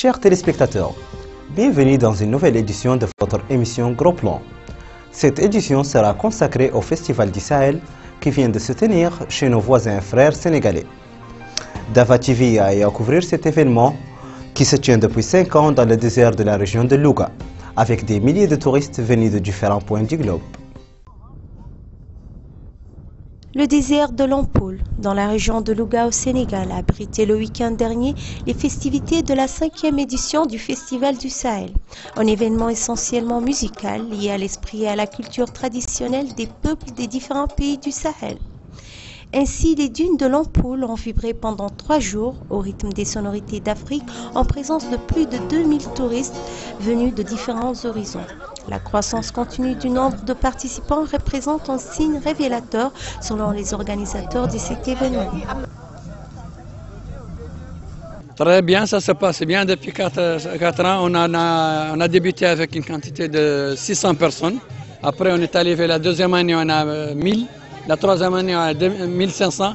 Chers téléspectateurs, bienvenue dans une nouvelle édition de votre émission Gros Plan. Cette édition sera consacrée au Festival du Sahel qui vient de se tenir chez nos voisins frères sénégalais. Dava TV a eu à couvrir cet événement qui se tient depuis 5 ans dans le désert de la région de Louga, avec des milliers de touristes venus de différents points du globe. Le désert de l'Ampoule, dans la région de Louga au Sénégal, a abrité le week-end dernier les festivités de la 5e édition du Festival du Sahel, un événement essentiellement musical lié à l'esprit et à la culture traditionnelle des peuples des différents pays du Sahel. Ainsi, les dunes de l'Ampoule ont vibré pendant 3 jours au rythme des sonorités d'Afrique en présence de plus de 2000 touristes venus de différents horizons. La croissance continue du nombre de participants représente un signe révélateur selon les organisateurs de cet événement. Très bien, ça se passe bien depuis 4 ans. On a débuté avec une quantité de 600 personnes. Après, on est allé vers la deuxième année, on a 1000. La troisième année, on a 1500.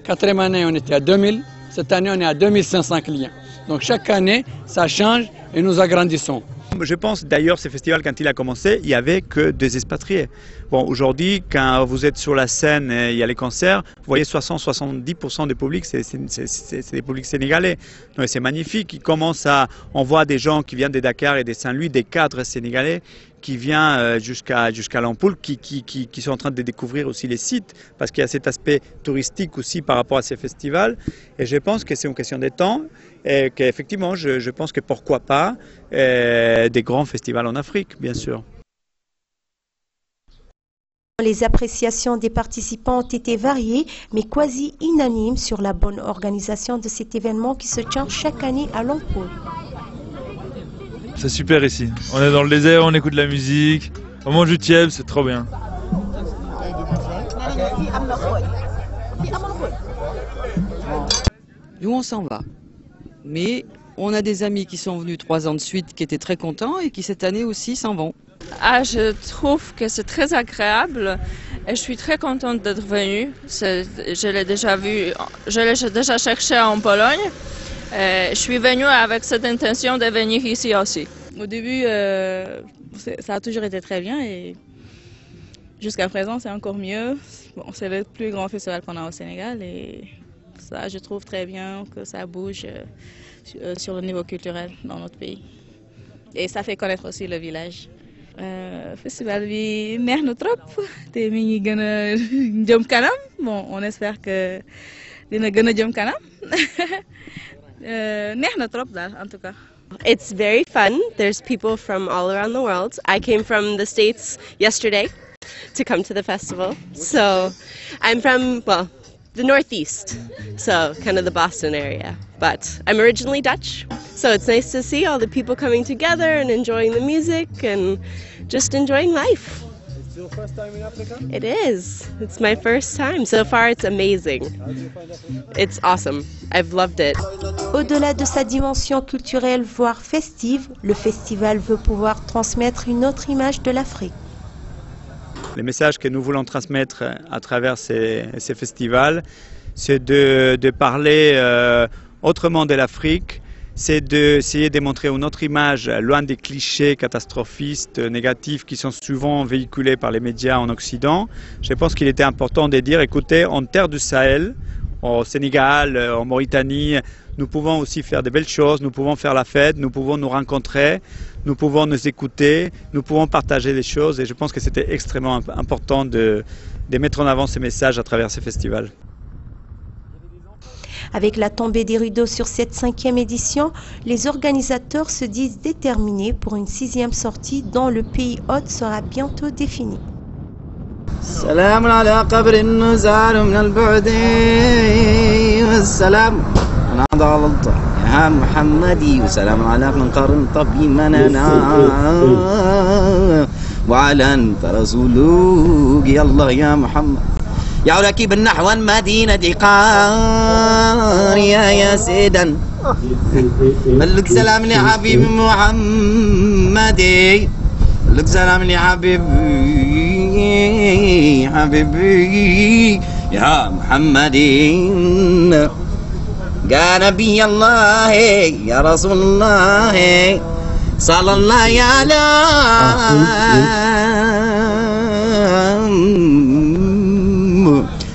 Quatrième année, on était à 2000. Cette année, on est à 2500 clients. Donc chaque année, ça change et nous agrandissons. Je pense d'ailleurs, ce festival, quand il a commencé, il n'y avait que des expatriés. Bon, aujourd'hui, quand vous êtes sur la scène et il y a les concerts, vous voyez 60-70% du public, c'est des publics sénégalais. Donc c'est magnifique. On voit des gens qui viennent de Dakar et de Saint-Louis, des cadres sénégalais qui viennent jusqu'à l'Ampoule, qui sont en train de découvrir aussi les sites, parce qu'il y a cet aspect touristique aussi par rapport à ces festivals. Et je pense que c'est une question de temps, et qu'effectivement, je pense que pourquoi pas des grands festivals en Afrique, bien sûr. Les appréciations des participants ont été variées, mais quasi unanimes sur la bonne organisation de cet événement qui se tient chaque année à l'Ampoule. C'est super ici. On est dans le désert, on écoute de la musique, on mange du tieb, c'est trop bien. Nous, on s'en va. Mais on a des amis qui sont venus 3 ans de suite qui étaient très contents et qui cette année aussi s'en vont. Je trouve que c'est très agréable et je suis très contente d'être venue. Je l'ai déjà vu, je l'ai déjà cherché en Pologne. Je suis venue avec cette intention de venir ici aussi. Au début, ça a toujours été très bien et jusqu'à présent, c'est encore mieux. Bon, c'est le plus grand festival qu'on a au Sénégal et ça, je trouve très bien que ça bouge sur le niveau culturel dans notre pays. Et ça fait connaître aussi le village. Festival bi neex na trop te mi ngi gën a jëm kanam. Bon, on espère que dina gën a jëm kanam. Neex na trop daal en tout cas. It's very fun. There's people from all around the world. I came from the States yesterday to come to the festival. So I'm from, well, the Northeast, so kind of the Boston area. But I'm originally Dutch, so it's nice to see all the people coming together and enjoying the music and just enjoying life. It's your first time in Africa? It is. It's my first time. So far, it's amazing. How do you find Africa? It's awesome. I've loved it. Au-delà de sa dimension culturelle, voire festive, le festival veut pouvoir transmettre une autre image de l'Afrique. Le message que nous voulons transmettre à travers ces festivals, c'est de parler autrement de l'Afrique, c'est d'essayer de montrer une autre image, loin des clichés catastrophistes, négatifs qui sont souvent véhiculés par les médias en Occident. Je pense qu'il était important de dire, écoutez, en terre du Sahel, au Sénégal, en Mauritanie, nous pouvons aussi faire de belles choses, nous pouvons faire la fête, nous pouvons nous rencontrer, nous pouvons nous écouter, nous pouvons partager des choses et je pense que c'était extrêmement important de mettre en avant ces messages à travers ces festivals. Avec la tombée des rideaux sur cette 5e édition, les organisateurs se disent déterminés pour une 6e sortie dont le pays hôte sera bientôt défini. سلام على قبر النزار من البعد والسلام أنا ضللت يا محمدي وسلام على من قرن طبي مننا وعلى أنت رسولك يا الله يا محمد يا راكب النحو المدينة قاريا يا سيدا بلغ سلام لحبيب محمدي بلغ سلام لحبيبي حبيبي يا محمدي يا نبي الله يا رسول الله صلى الله على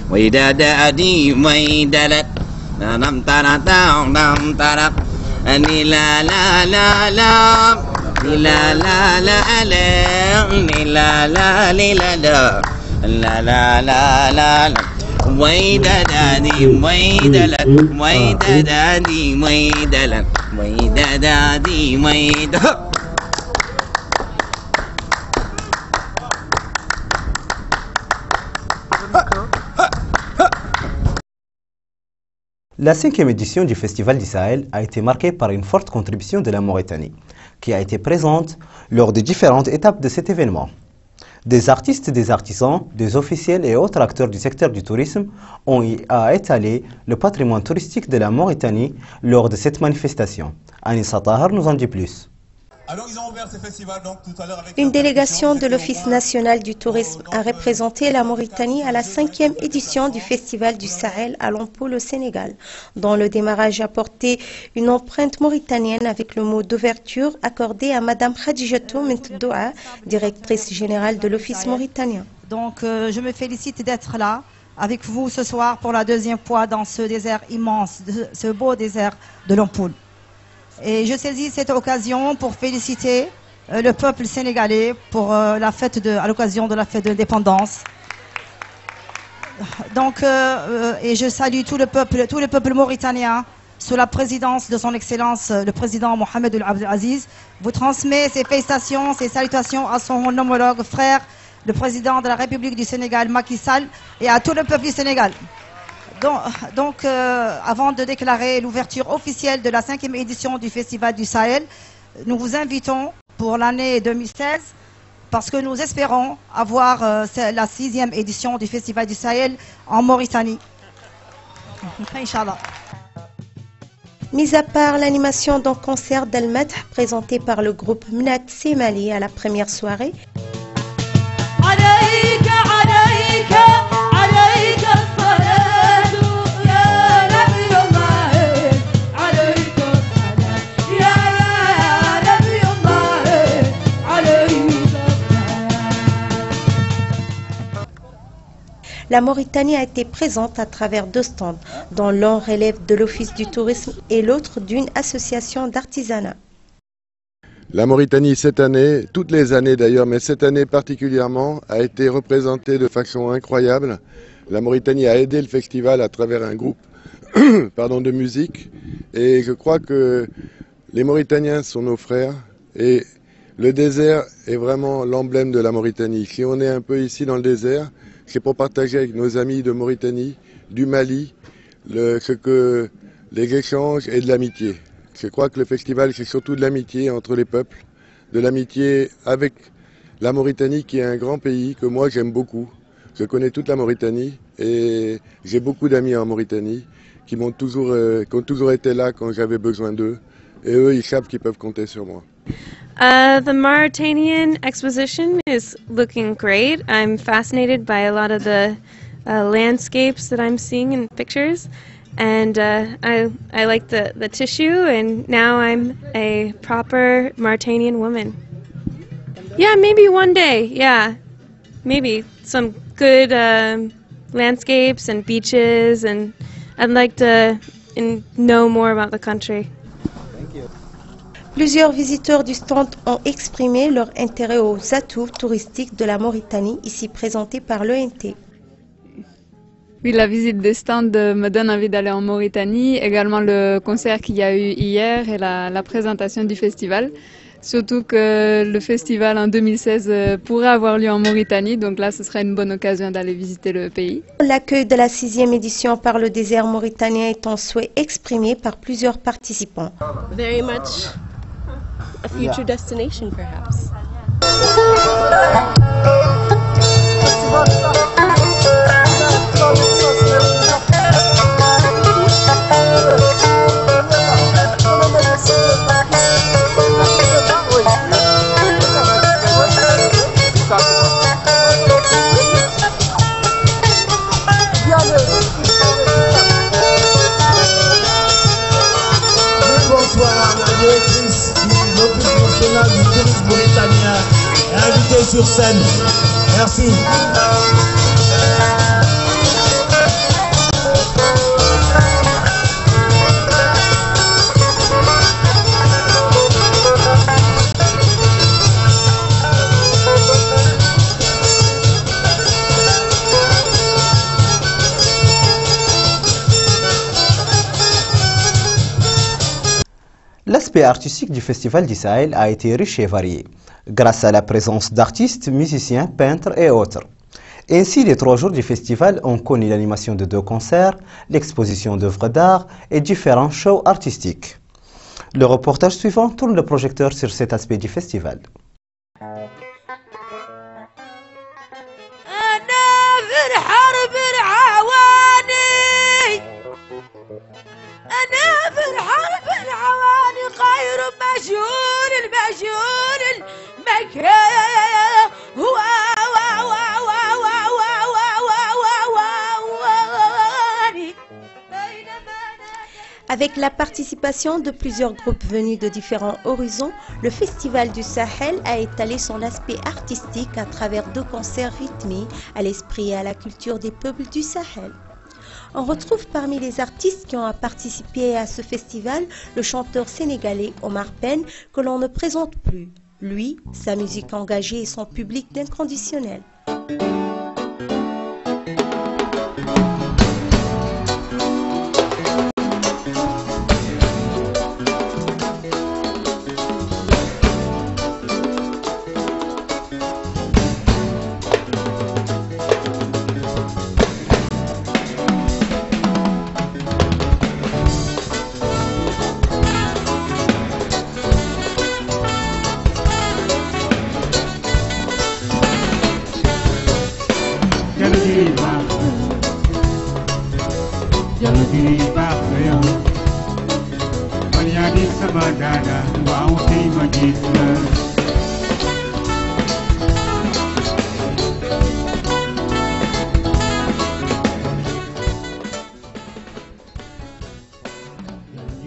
وإذا دادي ويدلت نم ترى نم ترى أني لا لا لا لا لا لا لا لا لا لا لا لا لا لا ويدا دادي ويدلت ويدا دادي ويدلت ويدا دادي ويدا. La 5e édition du Festival du Sahel a été marquée par une forte contribution de la Mauritanie, qui a été présente lors des différentes étapes de cet événement. Des artistes, des artisans, des officiels et autres acteurs du secteur du tourisme ont étalé le patrimoine touristique de la Mauritanie lors de cette manifestation. Anissa Tahar nous en dit plus. Alors, ils ont ouvert ce festival, donc, tout à l'heure avec Une délégation de l'Office national du tourisme a représenté la Mauritanie à la 5e édition du Festival du Sahel à Lompoul au Sénégal, dont le démarrage a porté une empreinte mauritanienne avec le mot d'ouverture accordé à Madame Khadijatou Mentdoua, directrice générale de l'Office mauritanien. Donc je me félicite d'être là avec vous ce soir pour la 2e fois dans ce désert immense, ce beau désert de Lompoul. Et je saisis cette occasion pour féliciter le peuple sénégalais pour la fête à l'occasion de la fête de l'indépendance. Donc, et je salue tout le peuple mauritanien sous la présidence de son Excellence le président Mohamed El Abdelaziz. Vous transmet ses félicitations, ses salutations à son homologue frère, le président de la République du Sénégal, Macky Sall, et à tout le peuple du Sénégal. Donc, avant de déclarer l'ouverture officielle de la 5e édition du Festival du Sahel, nous vous invitons pour l'année 2016 parce que nous espérons avoir la 6e édition du Festival du Sahel en Mauritanie. Inch'Allah. Mis à part l'animation d'un concert d'Al-Madh présenté par le groupe Mnat Semali à la première soirée, la Mauritanie a été présente à travers 2 stands, dont l'un relève de l'Office du tourisme et l'autre d'une association d'artisanat. La Mauritanie cette année, toutes les années d'ailleurs, mais cette année particulièrement, a été représentée de façon incroyable. La Mauritanie a aidé le festival à travers un groupe de musique. Et je crois que les Mauritaniens sont nos frères et le désert est vraiment l'emblème de la Mauritanie. Si on est un peu ici dans le désert, c'est pour partager avec nos amis de Mauritanie, du Mali, les échanges et de l'amitié. Je crois que le festival, c'est surtout de l'amitié entre les peuples, de l'amitié avec la Mauritanie qui est un grand pays que moi j'aime beaucoup. Je connais toute la Mauritanie et j'ai beaucoup d'amis en Mauritanie qui ont toujours été là quand j'avais besoin d'eux. Et eux, ils savent qu'ils peuvent compter sur moi. The Mauritanian exposition is looking great. I'm fascinated by a lot of the landscapes that I'm seeing in pictures, and I like the tissue, and now I'm a proper Mauritanian woman. Yeah, maybe one day, yeah. Maybe some good landscapes and beaches, and I'd like to know more about the country. Plusieurs visiteurs du stand ont exprimé leur intérêt aux atouts touristiques de la Mauritanie, ici présentés par l'ONT. Oui, la visite des stands me donne envie d'aller en Mauritanie, également le concert qu'il y a eu hier et la présentation du festival. Surtout que le festival en 2016 pourrait avoir lieu en Mauritanie, donc là ce serait une bonne occasion d'aller visiter le pays. L'accueil de la 6e édition par le désert mauritanien est un souhait exprimé par plusieurs participants. Very much a future destination, perhaps. mauritaniens invités sur scène. Merci. L'aspect artistique du Festival du Sahel a été riche et varié, grâce à la présence d'artistes, musiciens, peintres et autres. Ainsi, les 3 jours du festival ont connu l'animation de 2 concerts, l'exposition d'œuvres d'art et différents shows artistiques. Le reportage suivant tourne le projecteur sur cet aspect du festival. Avec la participation de plusieurs groupes venus de différents horizons, le Festival du Sahel a étalé son aspect artistique à travers 2 concerts rythmés à l'esprit et à la culture des peuples du Sahel. On retrouve parmi les artistes qui ont participé à ce festival le chanteur sénégalais Omar Pène, que l'on ne présente plus. Lui, sa musique engagée et son public d'inconditionnel.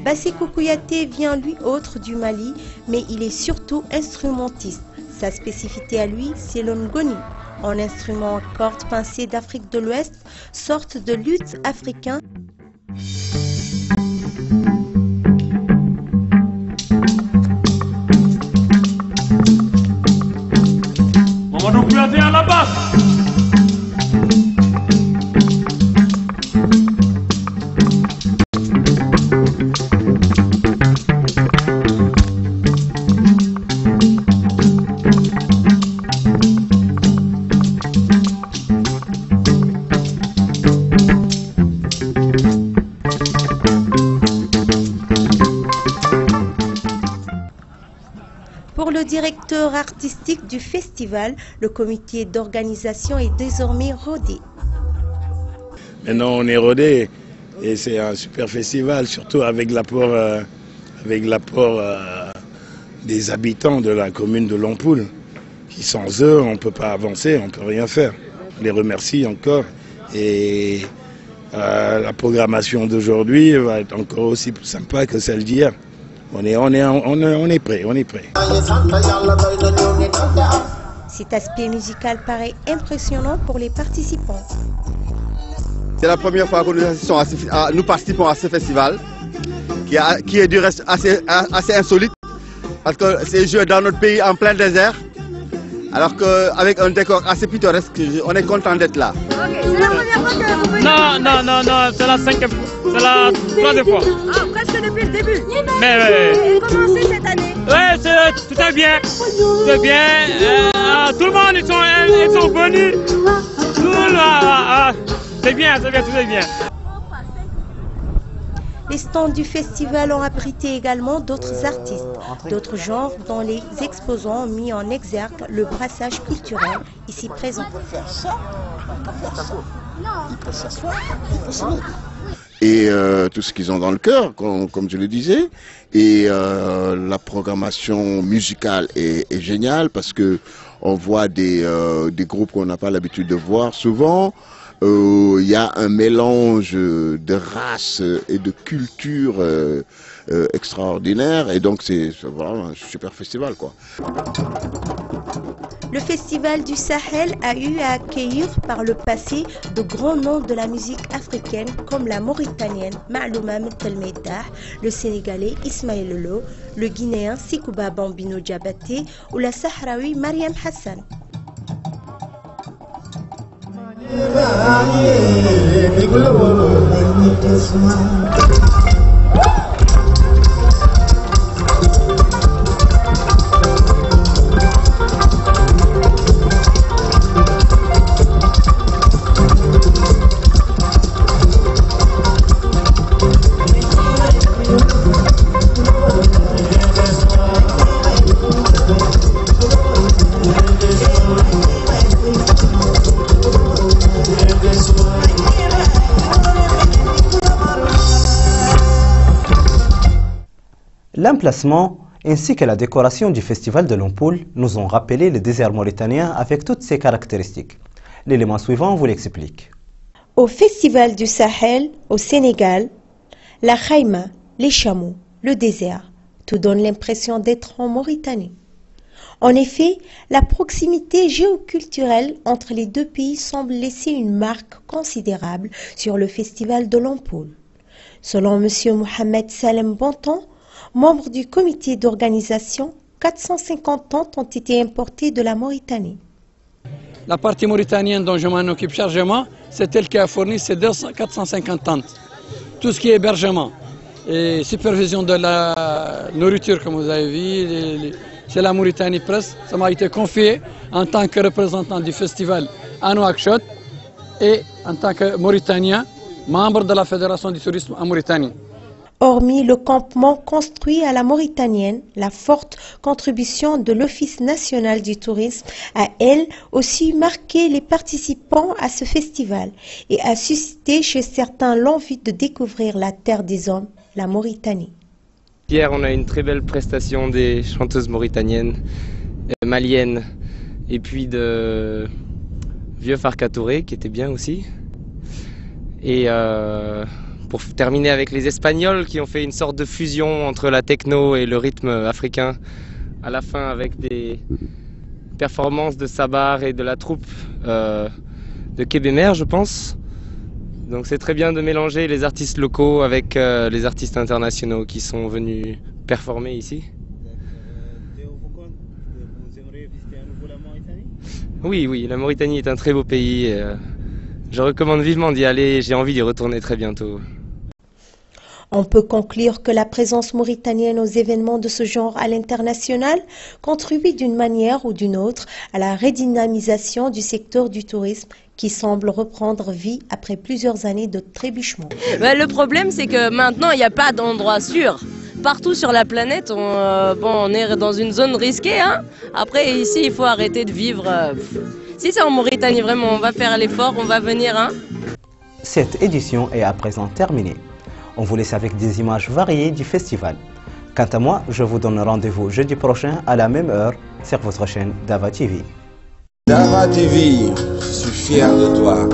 Basseko Kouyaté vient lui autre du Mali, mais il est surtout instrumentiste. Sa spécificité à lui, c'est le ngoni, un instrument à cordes pincées d'Afrique de l'Ouest, sorte de luth africain. Mamadou Kouyaté à la basse. Pour le directeur artistique du festival, le comité d'organisation est désormais rodé. Maintenant on est rodé et c'est un super festival, surtout avec l'apport des habitants de la commune de Lompoul, qui sans eux on ne peut pas avancer, on ne peut rien faire. Je les remercie encore et la programmation d'aujourd'hui va être encore aussi plus sympa que celle d'hier. On est prêt, on est prêt. Cet aspect musical paraît impressionnant pour les participants. C'est la première fois que nous participons à ce festival, qui est du reste assez insolite, parce que c'est joué dans notre pays en plein désert, alors qu'avec un décor assez pittoresque, on est content d'être là. C'est la première fois que vous venez? Non, c'est la 5e fois. C'est la 3e fois. Ah, presque depuis le début. Mais Et comment c'est cette année? Ouais, tout est bien. C'est bien. Tout le monde, ils sont venus. C'est bien, tout est bien. Les stands du festival ont abrité également d'autres artistes, d'autres genres dont les exposants ont mis en exergue le brassage culturel ici présent. Et tout ce qu'ils ont dans le cœur, comme je le disais. Et la programmation musicale est géniale parce que on voit des groupes qu'on n'a pas l'habitude de voir souvent. Il y a un mélange de races et de cultures extraordinaire, et donc c'est vraiment un super festival, quoi. Le Festival du Sahel a eu à accueillir par le passé de grands noms de la musique africaine comme la Mauritanienne Ma'louma Mtelmedah, le Sénégalais Ismaël Lolo, le Guinéen Sikouba Bambino Diabaté ou la Sahraoui Mariam Hassan. L'emplacement ainsi que la décoration du festival de l'Ampoule nous ont rappelé le désert mauritanien avec toutes ses caractéristiques. L'élément suivant vous l'explique. Au Festival du Sahel, au Sénégal, la khaïma, les chameaux, le désert, tout donne l'impression d'être en Mauritanie. En effet, la proximité géoculturelle entre les deux pays semble laisser une marque considérable sur le Festival de l'Ampoule. Selon M. Mohamed Salem Bonton, membre du comité d'organisation, 450 tentes ont été importées de la Mauritanie. La partie mauritanienne dont je m'en occupe chargement, c'est elle qui a fourni ces 450 tentes. Tout ce qui est hébergement et supervision de la nourriture, comme vous avez vu, c'est la Mauritanie Presse. Ça m'a été confié en tant que représentant du festival à Nouakchott et en tant que Mauritanien, membre de la Fédération du tourisme en Mauritanie. Hormis le campement construit à la mauritanienne, la forte contribution de l'Office national du tourisme a, elle, aussi marqué les participants à ce festival et a suscité chez certains l'envie de découvrir la terre des hommes, la Mauritanie. Hier, on a une très belle prestation des chanteuses mauritaniennes, maliennes, et puis de Vieux Farka Touré, qui était bien aussi. Et pour terminer avec les Espagnols qui ont fait une sorte de fusion entre la techno et le rythme africain, à la fin avec des performances de Sabar et de la troupe de Kébémer, je pense. Donc c'est très bien de mélanger les artistes locaux avec les artistes internationaux qui sont venus performer ici. Oui, la Mauritanie est un très beau pays. Je recommande vivement d'y aller, j'ai envie d'y retourner très bientôt. On peut conclure que la présence mauritanienne aux événements de ce genre à l'international contribue d'une manière ou d'une autre à la redynamisation du secteur du tourisme qui semble reprendre vie après plusieurs années de trébuchement. Le problème, c'est que maintenant, il n'y a pas d'endroit sûr. Partout sur la planète, on est dans une zone risquée. Hein. Après, ici, il faut arrêter de vivre. Si c'est en Mauritanie, vraiment, on va faire l'effort, on va venir. Hein. Cette édition est à présent terminée. On vous laisse avec des images variées du festival. Quant à moi, je vous donne rendez-vous jeudi prochain à la même heure sur votre chaîne Dava TV. Dava TV, je suis fier de toi.